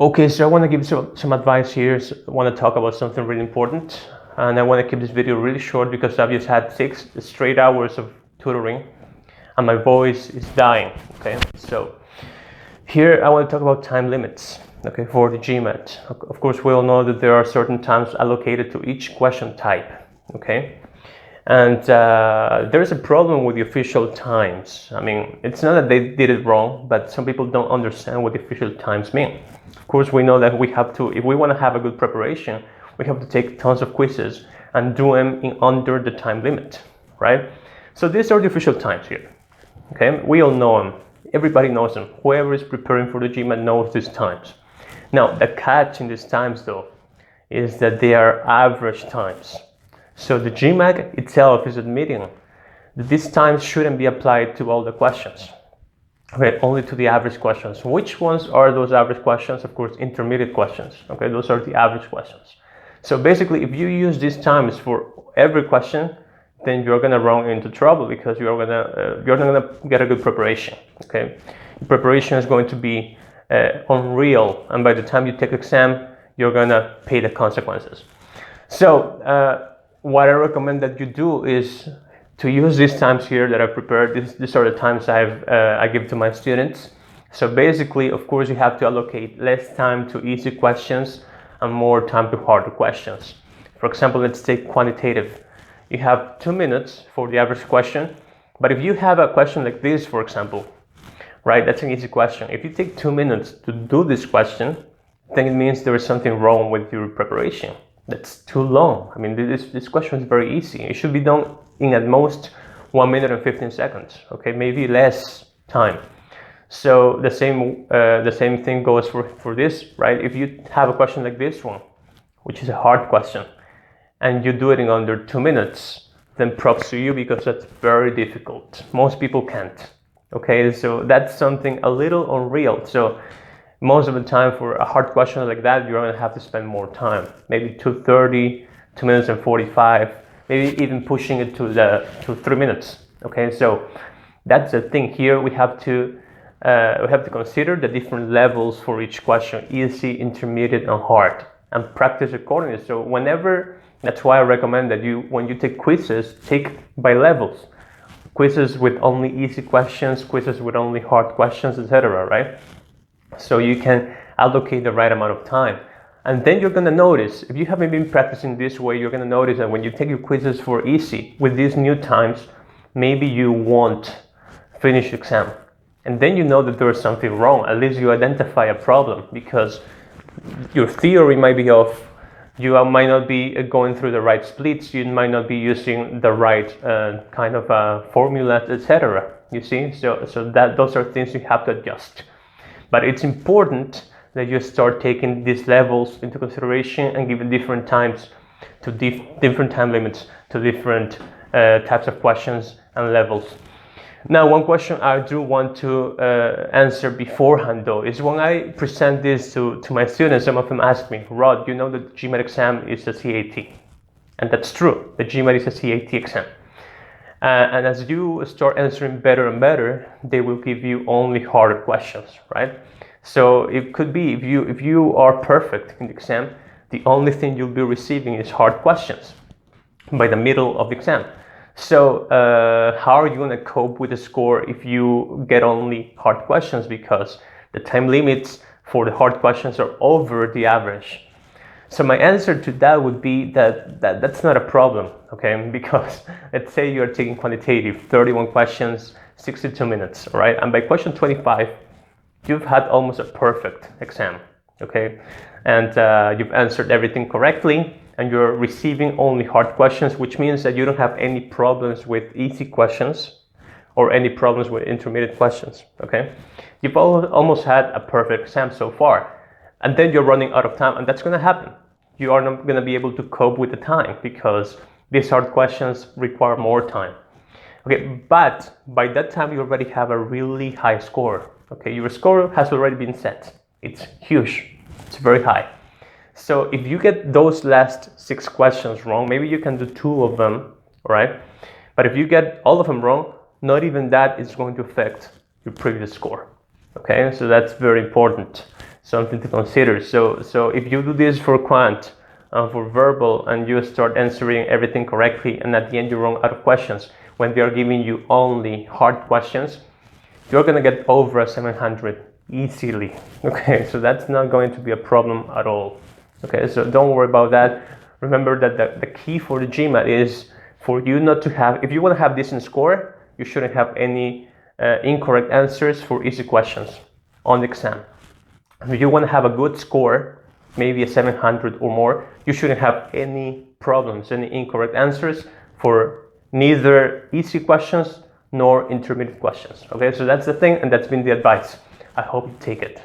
Okay, so I want to give some advice here. So I want to talk about something really important, and I want to keep this video really short because I've just had 6 straight hours of tutoring and my voice is dying. Okay, so here I want to talk about time limits, okay, for the GMAT. Of course, we all know that there are certain times allocated to each question type, okay? And there's a problem with the official times. I mean, it's not that they did it wrong, but some people don't understand what the official times mean. Of course, we know that we have to, if we want to have a good preparation, we have to take tons of quizzes and do them in under the time limit, right? So these are the official times here, okay? We all know them. Everybody knows them. Whoever is preparing for the GMAT knows these times. Now, the catch in these times, though, is that they are average times. So the GMAT itself is admitting that these times shouldn't be applied to all the questions, okay, only to the average questions. Which ones are those average questions? Of course, intermediate questions, okay, those are the average questions. So basically, if you use these times for every question, then you're gonna run into trouble because you're not gonna get a good preparation, okay? Preparation is going to be unreal, and by the time you take the exam, you're gonna pay the consequences. So what I recommend that you do is to use these times here that I've prepared. These are the times I give to my students. So basically, of course, you have to allocate less time to easy questions and more time to harder questions. For example, let's take quantitative. You have 2 minutes for the average question, but if you have a question like this, for example, right, that's an easy question. If you take 2 minutes to do this question, then it means there is something wrong with your preparation. That's too long. I mean, this question is very easy. It should be done in at most 1 minute and 15 seconds, okay, maybe less time. So the same thing goes for this, right? If you have a question like this one, which is a hard question, and you do it in under 2 minutes, then props to you because that's very difficult. Most people can't, okay? So that's something a little unreal. So most of the time for a hard question like that, you're gonna have to spend more time, maybe 2:30, 2 minutes and 45, maybe even pushing it to 3 minutes, okay? So that's the thing here. We have to consider the different levels for each question, easy, intermediate, and hard, and practice accordingly. So that's why I recommend that when you take quizzes, take by levels. Quizzes with only easy questions, quizzes with only hard questions, etc., right? So you can allocate the right amount of time. And then you're gonna notice, if you haven't been practicing this way, you're gonna notice that when you take your quizzes for easy, with these new times, maybe you won't finish the exam. And then you know that there is something wrong. At least you identify a problem because your theory might be off. You might not be going through the right splits. You might not be using the right kind of formula, etc. You see, so those are things you have to adjust. But it's important that you start taking these levels into consideration and giving different times to different time limits to different types of questions and levels. Now, one question I do want to answer beforehand, though, is when I present this to my students, some of them ask me, Rod, you know that the GMAT exam is a CAT. And that's true. The GMAT is a CAT exam. And as you start answering better and better, they will give you only harder questions, right? So it could be if you are perfect in the exam, the only thing you'll be receiving is hard questions by the middle of the exam. So how are you going to cope with the score if you get only hard questions because the time limits for the hard questions are over the average? So my answer to that would be that's not a problem, okay? Because let's say you're taking quantitative, 31 questions, 62 minutes, all right? And by question 25, you've had almost a perfect exam, okay? And you've answered everything correctly, and you're receiving only hard questions, which means that you don't have any problems with easy questions or any problems with intermediate questions, okay? You've almost had a perfect exam so far. And then you're running out of time, and that's going to happen. You are not going to be able to cope with the time because these hard questions require more time. Okay, but by that time you already have a really high score. Okay, your score has already been set. It's huge. It's very high. So if you get those last 6 questions wrong, maybe you can do 2 of them, right? But if you get all of them wrong, not even that is going to affect your previous score. Okay, so that's very important. something to consider. So if you do this for quant and for verbal, and you start answering everything correctly, and at the end you run out of questions when they are giving you only hard questions, you're gonna get over a 700 easily. Okay, so that's not going to be a problem at all. Okay, so don't worry about that. Remember that the key for the GMAT is for you not to have, if you want to have decent score, you shouldn't have any incorrect answers for easy questions on the exam. If you want to have a good score, maybe a 700 or more, you shouldn't have any problems, any incorrect answers for neither easy questions nor intermediate questions. Okay, so that's the thing, and that's been the advice. I hope you take it.